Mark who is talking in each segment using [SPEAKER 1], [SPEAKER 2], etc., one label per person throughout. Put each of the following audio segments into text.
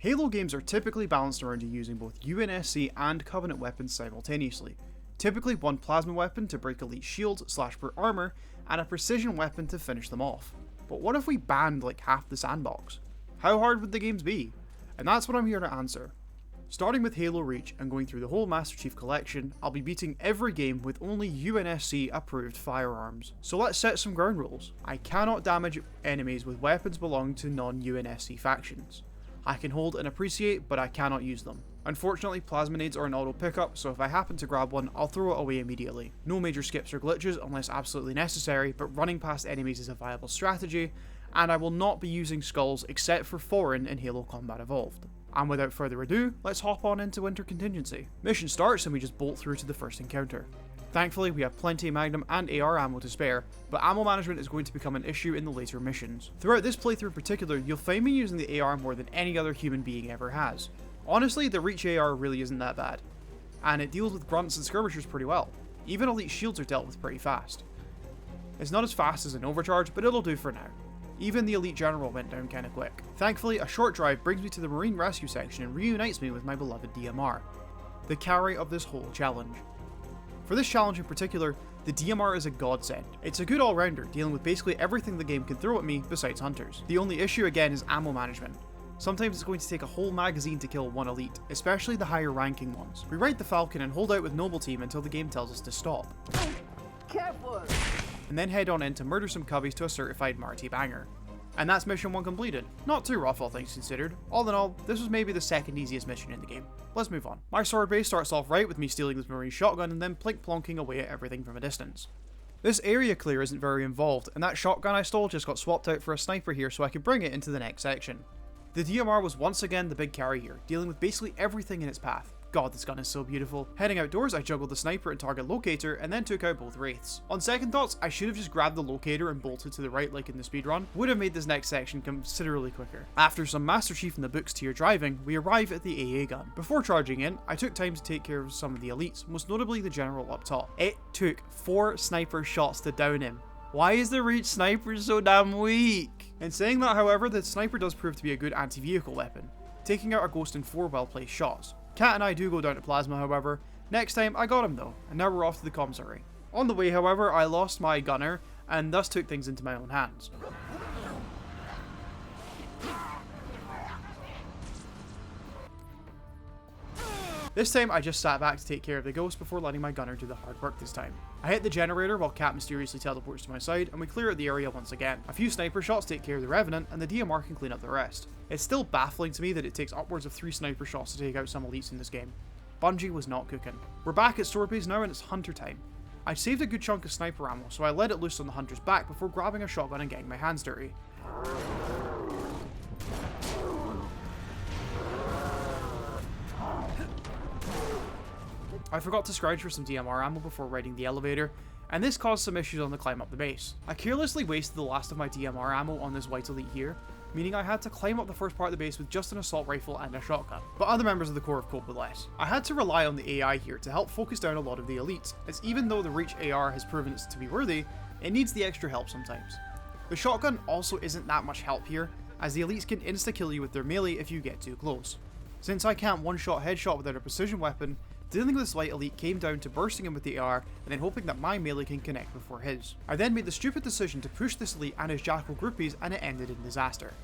[SPEAKER 1] Halo games are typically balanced around you using both UNSC and Covenant weapons simultaneously. Typically one plasma weapon to break elite shield/per armor, and a precision weapon to finish them off. But what if we banned like half the sandbox? How hard would the games be? And that's what I'm here to answer. Starting with Halo Reach and going through the whole Master Chief Collection, I'll be beating every game with only UNSC approved firearms. So let's set some ground rules. I cannot damage enemies with weapons belonging to non-UNSC factions. I can hold and appreciate, but I cannot use them. Unfortunately, plasma nades are an auto pickup, so if I happen to grab one, I'll throw it away immediately. No major skips or glitches unless absolutely necessary, but running past enemies is a viable strategy, and I will not be using skulls except for foreign in Halo Combat Evolved. And without further ado, let's hop on into Winter Contingency. Mission starts and we just bolt through to the first encounter. Thankfully, we have plenty of Magnum and AR ammo to spare, but ammo management is going to become an issue in the later missions. Throughout this playthrough in particular, you'll find me using the AR more than any other human being ever has. Honestly, the Reach AR really isn't that bad, and it deals with grunts and skirmishers pretty well. Even elite shields are dealt with pretty fast. It's not as fast as an overcharge, but it'll do for now. Even the elite general went down kinda quick. Thankfully, a short drive brings me to the Marine Rescue section and reunites me with my beloved DMR, the carry of this whole challenge. For this challenge in particular, the DMR is a godsend. It's a good all-rounder, dealing with basically everything the game can throw at me besides hunters. The only issue again is ammo management. Sometimes it's going to take a whole magazine to kill one elite, especially the higher ranking ones. We ride the Falcon and hold out with Noble Team until the game tells us to stop.
[SPEAKER 2] Careful!
[SPEAKER 1] And then head on in to murder some cubbies to a certified Marty banger. And that's mission 1 completed. Not too rough all things considered. All in all, this was maybe the second easiest mission in the game. Let's move on. My sword base starts off right with me stealing this Marine shotgun and then plonking away at everything from a distance. This area clear isn't very involved, and that shotgun I stole just got swapped out for a sniper here so I could bring it into the next section. The DMR was once again the big carry here, dealing with basically everything in its path. God, this gun is so beautiful. Heading outdoors, I juggled the sniper and target locator and then took out both wraiths. On second thoughts, I should have just grabbed the locator and bolted to the right like in the speedrun. Would have made this next section considerably quicker. After some Master Chief in the books tier driving, we arrive at the AA gun. Before charging in, I took time to take care of some of the elites, most notably the general up top. It took 4 sniper shots to down him. Why is the Reach sniper so damn weak? In saying that, however, the sniper does prove to be a good anti-vehicle weapon, taking out a ghost in 4 well-placed shots. Cat and I do go down to plasma, however. Next time, I got him though, and now we're off to the commissary. On the way, however, I lost my gunner, and thus took things into my own hands. This time, I just sat back to take care of the ghost before letting my gunner do the hard work this time. I hit the generator while Cat mysteriously teleports to my side, and we clear out the area once again. A few sniper shots take care of the Revenant, and the DMR can clean up the rest. It's still baffling to me that it takes upwards of 3 sniper shots to take out some elites in this game. Bungie was not cooking. We're back at sword base now and it's hunter time. I saved a good chunk of sniper ammo, so I let it loose on the hunter's back before grabbing a shotgun and getting my hands dirty. I forgot to scrounge for some DMR ammo before riding the elevator, and this caused some issues on the climb up the base. I carelessly wasted the last of my DMR ammo on this white elite here, meaning I had to climb up the first part of the base with just an assault rifle and a shotgun. But other members of the Corps have coped with less. I had to rely on the AI here to help focus down a lot of the elites, as even though the Reach AR has proven it to be worthy, it needs the extra help sometimes. The shotgun also isn't that much help here, as the elites can insta-kill you with their melee if you get too close. Since I can't one-shot headshot without a precision weapon, dealing with this light elite came down to bursting him with the AR and then hoping that my melee can connect before his. I then made the stupid decision to push this elite and his jackal groupies and it ended in disaster.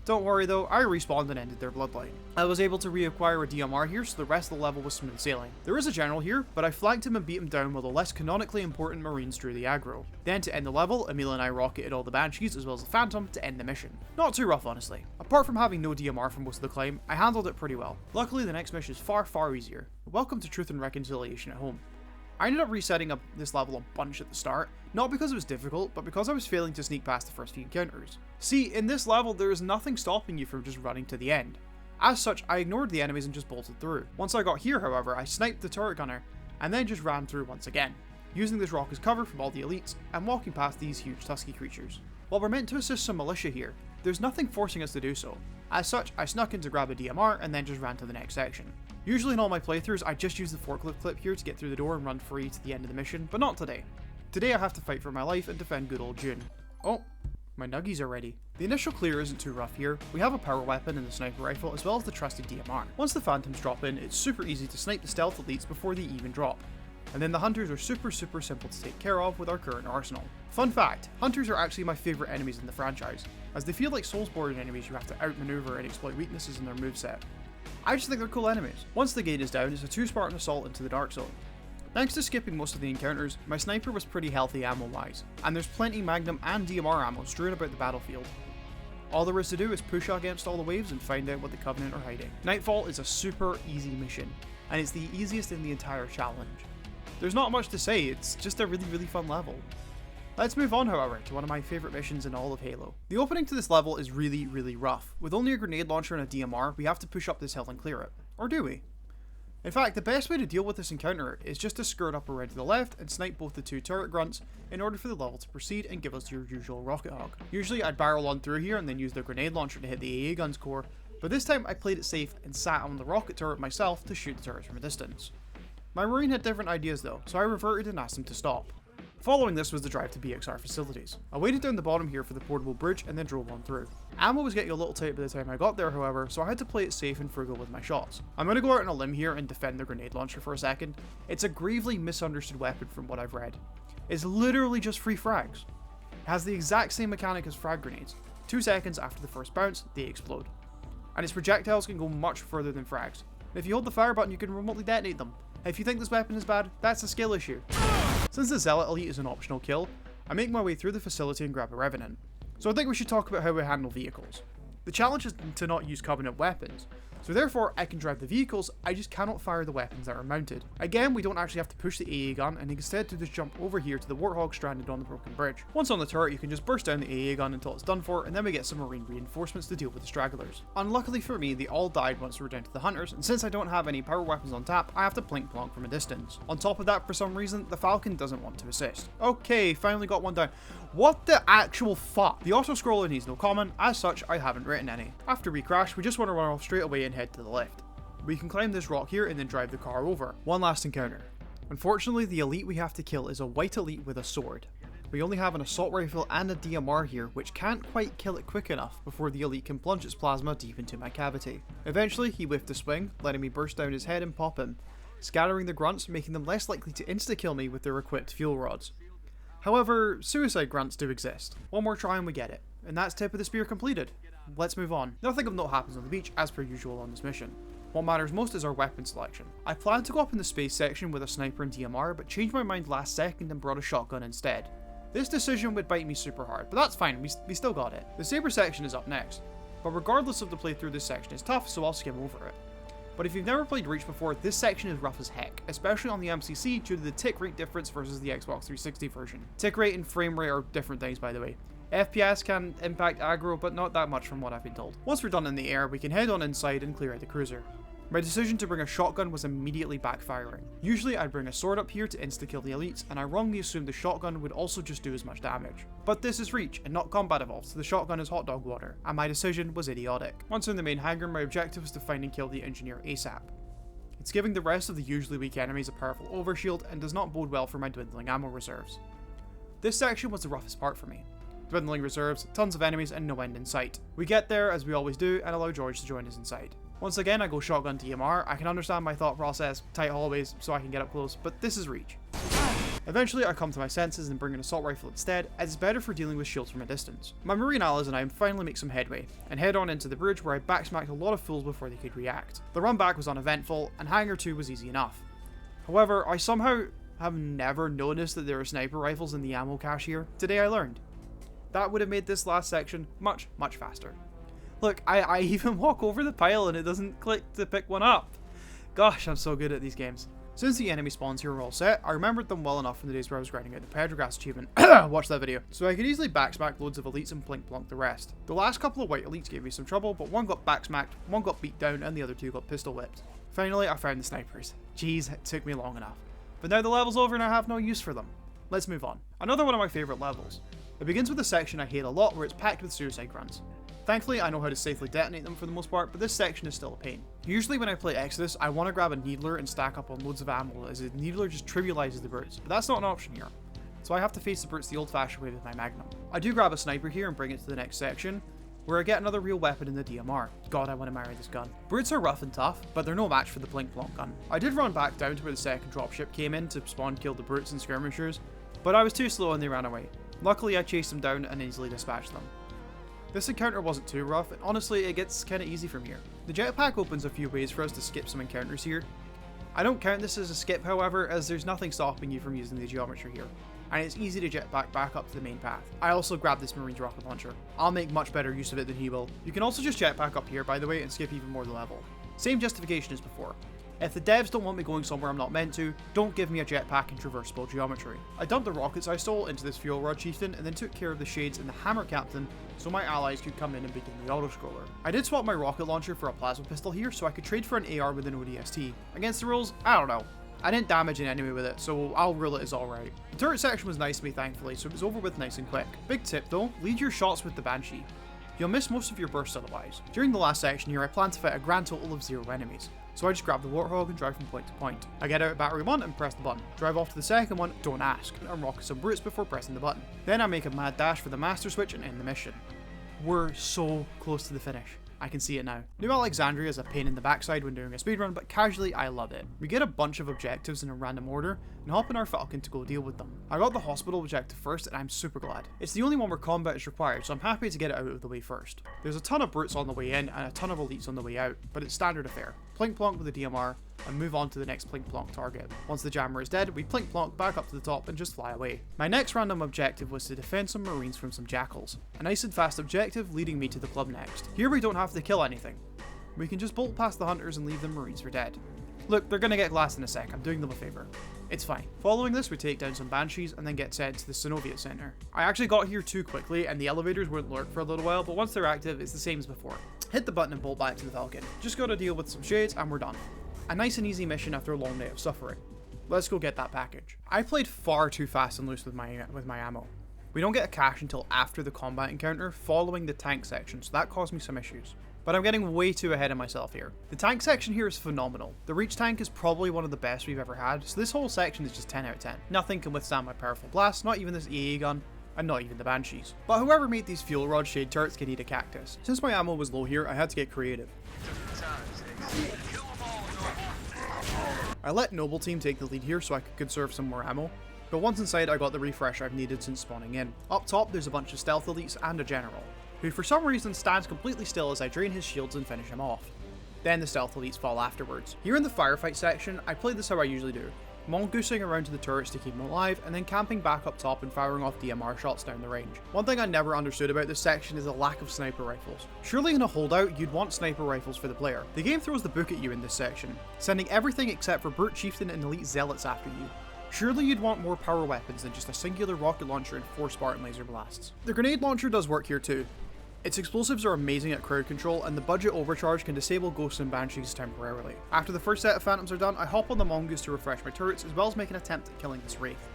[SPEAKER 1] Don't worry though, I respawned and ended their bloodline. I was able to reacquire a DMR here, so the rest of the level was smooth sailing. There is a general here, but I flanked him and beat him down while the less canonically important Marines drew the aggro. Then to end the level, Emil and I rocketed all the Banshees as well as the Phantom to end the mission. Not too rough honestly. Apart from having no DMR for most of the climb, I handled it pretty well. Luckily the next mission is far easier. Welcome to Truth and Reconciliation at Home. I ended up resetting up this level a bunch at the start, not because it was difficult, but because I was failing to sneak past the first few encounters. See, in this level there is nothing stopping you from just running to the end. As such, I ignored the enemies and just bolted through. Once I got here, however, I sniped the turret gunner, and then just ran through once again, using this rock as cover from all the elites, and walking past these huge tusky creatures. While we're meant to assist some militia here, there's nothing forcing us to do so. As such, I snuck in to grab a DMR and then just ran to the next section. Usually in all my playthroughs, I just use the forklift clip here to get through the door and run free to the end of the mission, but not today. Today I have to fight for my life and defend good old June. Oh, My nuggies are ready. The initial clear isn't too rough here. We have a power weapon in the sniper rifle as well as the trusty DMR. Once the phantoms drop in, it's super easy to snipe the stealth elites before they even drop. And then the hunters are super simple to take care of with our current arsenal. Fun fact, hunters are actually my favourite enemies in the franchise, as they feel like Soulsborne enemies you have to outmaneuver and exploit weaknesses in their moveset. I just think they're cool enemies. Once the gate is down, it's a 2 Spartan assault into the dark zone. Thanks to skipping most of the encounters, my sniper was pretty healthy ammo wise, and there's plenty Magnum and DMR ammo strewn about the battlefield. All there is to do is push against all the waves and find out what the Covenant are hiding. Nightfall is a super easy mission, and it's the easiest in the entire challenge. There's not much to say, it's just a really fun level. Let's move on, however, to one of my favourite missions in all of Halo. The opening to this level is really rough. With only a grenade launcher and a DMR, we have to push up this hill and clear it. Or do we? In fact, the best way to deal with this encounter is just to skirt up around to the left and snipe both the 2 turret grunts in order for the level to proceed and give us your usual rocket hog. Usually I'd barrel on through here and then use the grenade launcher to hit the AA gun's core, but this time I played it safe and sat on the rocket turret myself to shoot the turrets from a distance. My Marine had different ideas though, so I reverted and asked him to stop. Following this was the drive to BXR facilities. I waited down the bottom here for the portable bridge and then drove on through. Ammo was getting a little tight by the time I got there, however, so I had to play it safe and frugal with my shots. I'm going to go out on a limb here and defend the grenade launcher for a second. It's a gravely misunderstood weapon from what I've read. It's literally just free frags. It has the exact same mechanic as frag grenades. 2 seconds after the first bounce, they explode. And its projectiles can go much further than frags. And if you hold the fire button, you can remotely detonate them. If you think this weapon is bad, that's a skill issue. Since the Zealot Elite is an optional kill, I make my way through the facility and grab a Revenant. So I think we should talk about how we handle vehicles. The challenge is to not use Covenant weapons, so therefore I can drive the vehicles, I just cannot fire the weapons that are mounted. Again, we don't actually have to push the AA gun, and instead to just jump over here to the Warthog stranded on the broken bridge. Once on the turret, you can just burst down the AA gun until it's done for, and then we get some Marine reinforcements to deal with the stragglers. Unluckily for me, they all died once we were down to the hunters, and since I don't have any power weapons on tap, I have to plink plonk from a distance. On top of that, for some reason, the Falcon doesn't want to assist. Okay, finally got one down. What the actual fuck? The auto-scroller needs no comment, as such I haven't written any. After we crash, we just want to run off straight away and head to the left. We can climb this rock here and then drive the car over. One last encounter. Unfortunately, the elite we have to kill is a white elite with a sword. We only have an assault rifle and a DMR here, which can't quite kill it quick enough before the elite can plunge its plasma deep into my cavity. Eventually, he whiffed a swing, letting me burst down his head and pop him, scattering the grunts, making them less likely to insta-kill me with their equipped fuel rods. However, suicide grunts do exist. One more try and we get it. And that's tip of the spear completed. Let's move on. Nothing of note happens on the beach as per usual on this mission. What matters most is our weapon selection. I planned to go up in the space section with a sniper and DMR, but changed my mind last second and brought a shotgun instead. This decision would bite me super hard, but that's fine, we still got it. The saber section is up next, but regardless of the playthrough, this section is tough, so I'll skim over it. But if you've never played Reach before, this section is rough as heck, especially on the MCC due to the tick rate difference versus the Xbox 360 version. Tick rate and frame rate are different things, by the way. FPS can impact aggro, but not that much from what I've been told. Once we're done in the air, we can head on inside and clear out the cruiser. My decision to bring a shotgun was immediately backfiring. Usually I'd bring a sword up here to insta-kill the elites, and I wrongly assumed the shotgun would also just do as much damage. But this is Reach, and not combat evolved, so the shotgun is hot dog water, and my decision was idiotic. Once in the main hangar, my objective was to find and kill the engineer ASAP. It's giving the rest of the usually weak enemies a powerful overshield, and does not bode well for my dwindling ammo reserves. This section was the roughest part for me. Dwindling reserves, tons of enemies, and no end in sight. We get there, as we always do, and allow George to join us inside. Once again, I go shotgun DMR. I can understand my thought process, tight hallways, so I can get up close, but this is Reach. Eventually, I come to my senses and bring an assault rifle instead, as it's better for dealing with shields from a distance. My Marine allies and I finally make some headway, and head on into the bridge where I backsmacked a lot of fools before they could react. The run back was uneventful, and Hangar 2 was easy enough. However, I somehow have never noticed that there are sniper rifles in the ammo cache here. Today I learned. That would have made this last section much faster. Look, I even walk over the pile and it doesn't click to pick one up. Gosh, I'm so good at these games. Since the enemy spawns here are all set, I remembered them well enough from the days where I was grinding out the Pedrogas achievement. Watch that video. So I could easily backsmack loads of elites and plink plonk the rest. The last couple of white elites gave me some trouble, but one got backsmacked, one got beat down, and the other 2 got pistol whipped. Finally, I found the snipers. Jeez, it took me long enough. But now the level's over and I have no use for them. Let's move on. Another one of my favourite levels. It begins with a section I hate a lot where it's packed with suicide grunts. Thankfully, I know how to safely detonate them for the most part, but this section is still a pain. Usually when I play Exodus, I want to grab a Needler and stack up on loads of ammo, as a Needler just trivializes the birds, but that's not an option here. so I have to face the brutes the old-fashioned way with my magnum. I do grab a sniper here and bring it to the next section, where I get another real weapon in the DMR. God, I want to marry this gun. Brutes are rough and tough, but they're no match for the blink plonk gun. I did run back down to where the second dropship came in to spawn kill the brutes and skirmishers, but I was too slow and they ran away. Luckily, I chased them down and easily dispatched them. This encounter wasn't too rough, and honestly, it gets kinda easy from here. The jetpack opens a few ways for us to skip some encounters here. I don't count this as a skip, however, as there's nothing stopping you from using the geometry here, and it's easy to jetpack back up to the main path. I also grabbed this Marine's rocket launcher. I'll make much better use of it than he will. You can also just jetpack up here, by the way, and skip even more the level. Same justification as before. If the devs don't want me going somewhere I'm not meant to, don't give me a jetpack and traversable geometry. I dumped the rockets I stole into this fuel rod chieftain and then took care of the shades and the hammer captain so my allies could come in and begin the auto-scroller. I did swap my rocket launcher for a plasma pistol here so I could trade for an AR with an ODST. Against the rules, I don't know. I didn't damage an enemy with it, so I'll rule it as alright. The turret section was nice to me thankfully, so it was over with nice and quick. Big tip though, lead your shots with the Banshee. You'll miss most of your bursts otherwise. During the last section here, I plan to fight a grand total of 0 enemies. So I just grab the Warthog and drive from point to point. I get out at battery 1 and press the button. Drive off to the second one, don't ask, and rocket some brutes before pressing the button. Then I make a mad dash for the master switch and end the mission. We're so close to the finish. I can see it now. New Alexandria is a pain in the backside when doing a speedrun, but casually I love it. We get a bunch of objectives in a random order and hop in our Falcon to go deal with them. I got the hospital objective first and I'm super glad. It's the only one where combat is required, so I'm happy to get it out of the way first. There's a ton of brutes on the way in and a ton of elites on the way out, but it's standard affair. Plink plonk with the DMR and move on to the next plink plonk target. Once the jammer is dead, we plink plonk back up to the top and just fly away. My next random objective was to defend some marines from some jackals. A nice and fast objective leading me to the club next. Here we don't have to kill anything. We can just bolt past the hunters and leave the marines for dead. Look, they're gonna get glassed in a sec, I'm doing them a favour. It's fine. Following this, we take down some banshees and then get sent to the Synovia Centre. I actually got here too quickly and the elevators wouldn't lurk for a little while, but once they're active, it's the same as before. Hit the button and bolt back to the Falcon. Just gotta deal with some shades and we're done. A nice and easy mission after a long day of suffering. Let's go get that package. I played far too fast and loose with my ammo. We don't get a cache until after the combat encounter, following the tank section, so that caused me some issues. But I'm getting way too ahead of myself here. The tank section here is phenomenal. The Reach tank is probably one of the best we've ever had, so this whole section is just 10 out of 10. Nothing can withstand my powerful blast, not even this EA gun, and not even the Banshees. But whoever made these fuel rod shade turrets can eat a cactus. Since my ammo was low here, I had to get creative. I let Noble Team take the lead here so I could conserve some more ammo, but once inside I got the refresh I've needed since spawning in. Up top there's a bunch of stealth elites and a general, who for some reason stands completely still as I drain his shields and finish him off. Then the stealth elites fall afterwards. Here in the firefight section, I play this how I usually do. Mongoosing around to the turrets to keep them alive, and then camping back up top and firing off DMR shots down the range. One thing I never understood about this section is the lack of sniper rifles. Surely in a holdout, you'd want sniper rifles for the player. The game throws the book at you in this section, sending everything except for Brute Chieftain and Elite Zealots after you. Surely you'd want more power weapons than just a singular rocket launcher and 4 Spartan laser blasts. The grenade launcher does work here too. Its explosives are amazing at crowd control, and the budget overcharge can disable ghosts and banshees temporarily. After the first set of phantoms are done, I hop on the mongoose to refresh my turrets, as well as make an attempt at killing this wraith.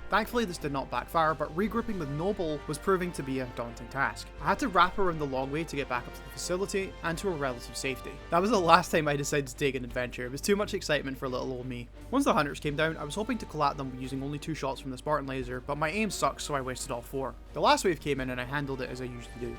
[SPEAKER 1] Thankfully this did not backfire, but regrouping with Noble was proving to be a daunting task. I had to wrap around the long way to get back up to the facility, and to a relative safety. That was the last time I decided to take an adventure. It was too much excitement for little old me. Once the hunters came down, I was hoping to collat them using only 2 shots from the Spartan laser, but my aim sucks so I wasted all 4. The last wave came in and I handled it as I usually do,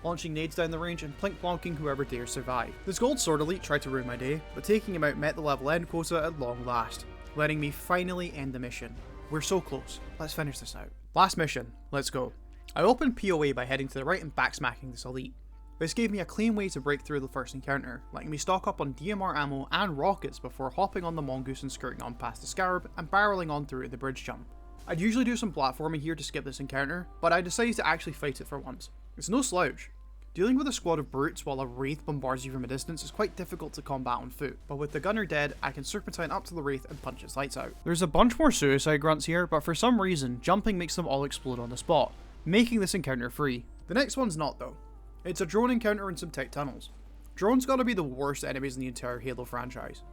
[SPEAKER 1] launching nades down the range and plink plonking whoever dares survive. This gold sword elite tried to ruin my day, but taking him out met the level end quota at long last, letting me finally end the mission. We're so close, let's finish this out. Last mission, let's go. I opened POA by heading to the right and backsmacking this elite. This gave me a clean way to break through the first encounter, letting me stock up on DMR ammo and rockets before hopping on the mongoose and skirting on past the scarab and barreling on through the bridge jump. I'd usually do some platforming here to skip this encounter, but I decided to actually fight it for once. It's no slouch. Dealing with a squad of brutes while a wraith bombards you from a distance is quite difficult to combat on foot, but with the gunner dead, I can serpentine up to the wraith and punch its lights out. There's a bunch more suicide grunts here, but for some reason, jumping makes them all explode on the spot, making this encounter free. The next one's not though. It's a drone encounter in some tight tunnels. Drones gotta be the worst enemies in the entire Halo franchise.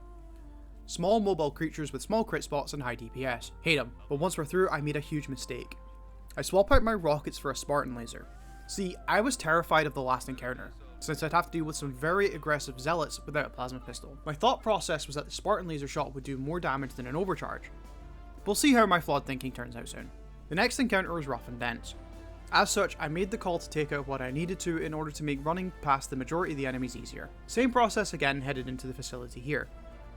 [SPEAKER 1] Small mobile creatures with small crit spots and high DPS. Hate them, but once we're through, I made a huge mistake. I swap out my rockets for a Spartan laser. See, I was terrified of the last encounter, since I'd have to deal with some very aggressive zealots without a plasma pistol. My thought process was that the Spartan laser shot would do more damage than an overcharge. We'll see how my flawed thinking turns out soon. The next encounter was rough and dense. As such, I made the call to take out what I needed to in order to make running past the majority of the enemies easier. Same process again headed into the facility here.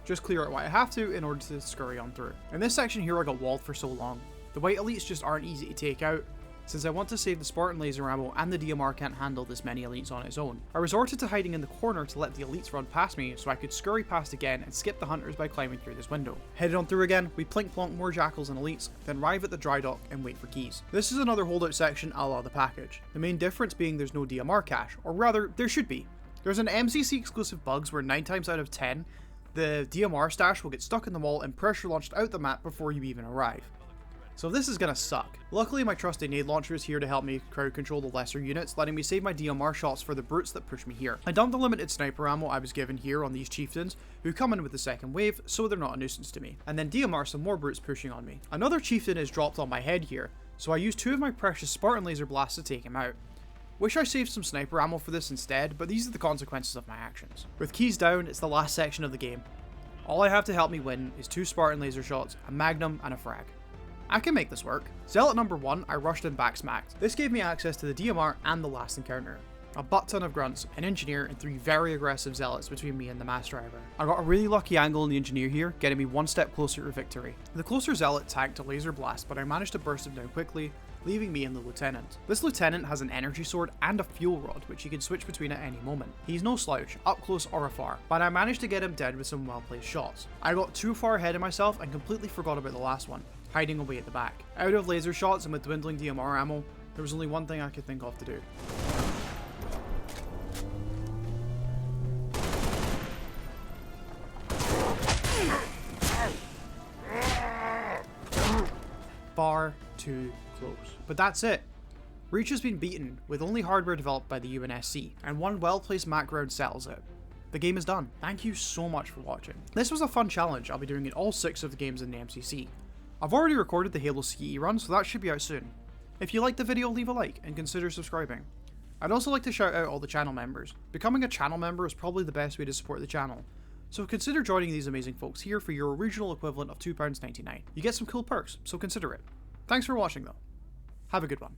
[SPEAKER 1] Just clear out what I have to in order to scurry on through. In this section here I got walled for so long. The white elites just aren't easy to take out. Since I want to save the Spartan laser ammo and the DMR can't handle this many elites on its own. I resorted to hiding in the corner to let the elites run past me so I could scurry past again and skip the hunters by climbing through this window. Headed on through again, we plink plonk more jackals and elites, then arrive at the dry dock and wait for keys. This is another holdout section a la the package. The main difference being there's no DMR cache, or rather, there should be. There's an MCC exclusive bugs where 9 times out of 10, the DMR stash will get stuck in the wall and pressure launched out the map before you even arrive. So this is gonna suck. Luckily my trusty nade launcher is here to help me crowd control the lesser units, letting me save my DMR shots for the brutes that push me here. I dumped the limited sniper ammo I was given here on these chieftains, who come in with the second wave, so they're not a nuisance to me. And then DMR some more brutes pushing on me. Another chieftain is dropped on my head here, so I used 2 of my precious Spartan laser blasts to take him out. Wish I saved some sniper ammo for this instead, but these are the consequences of my actions. With keys down, it's the last section of the game. All I have to help me win is 2 Spartan laser shots, a magnum, and a frag. I can make this work. Zealot number 1, I rushed and backsmacked. This gave me access to the DMR and the last encounter. A butt ton of grunts, an engineer, and 3 very aggressive zealots between me and the mass driver. I got a really lucky angle on the engineer here, getting me 1 step closer to victory. The closer zealot tanked a laser blast, but I managed to burst him down quickly, leaving me and the lieutenant. This lieutenant has an energy sword and a fuel rod, which he can switch between at any moment. He's no slouch, up close or afar, but I managed to get him dead with some well placed shots. I got too far ahead of myself and completely forgot about the last one, hiding away at the back. Out of laser shots and with dwindling DMR ammo, there was only one thing I could think of to do. Far too close. But that's it. Reach has been beaten, with only hardware developed by the UNSC, and 1 well-placed MAC round settles it. The game is done. Thank you so much for watching. This was a fun challenge I'll be doing in all 6 of the games in the MCC. I've already recorded the Halo CE run, so that should be out soon. If you liked the video, leave a like, and consider subscribing. I'd also like to shout out all the channel members. Becoming a channel member is probably the best way to support the channel, so consider joining these amazing folks here for your original equivalent of £2.99. You get some cool perks, so consider it. Thanks for watching though. Have a good one.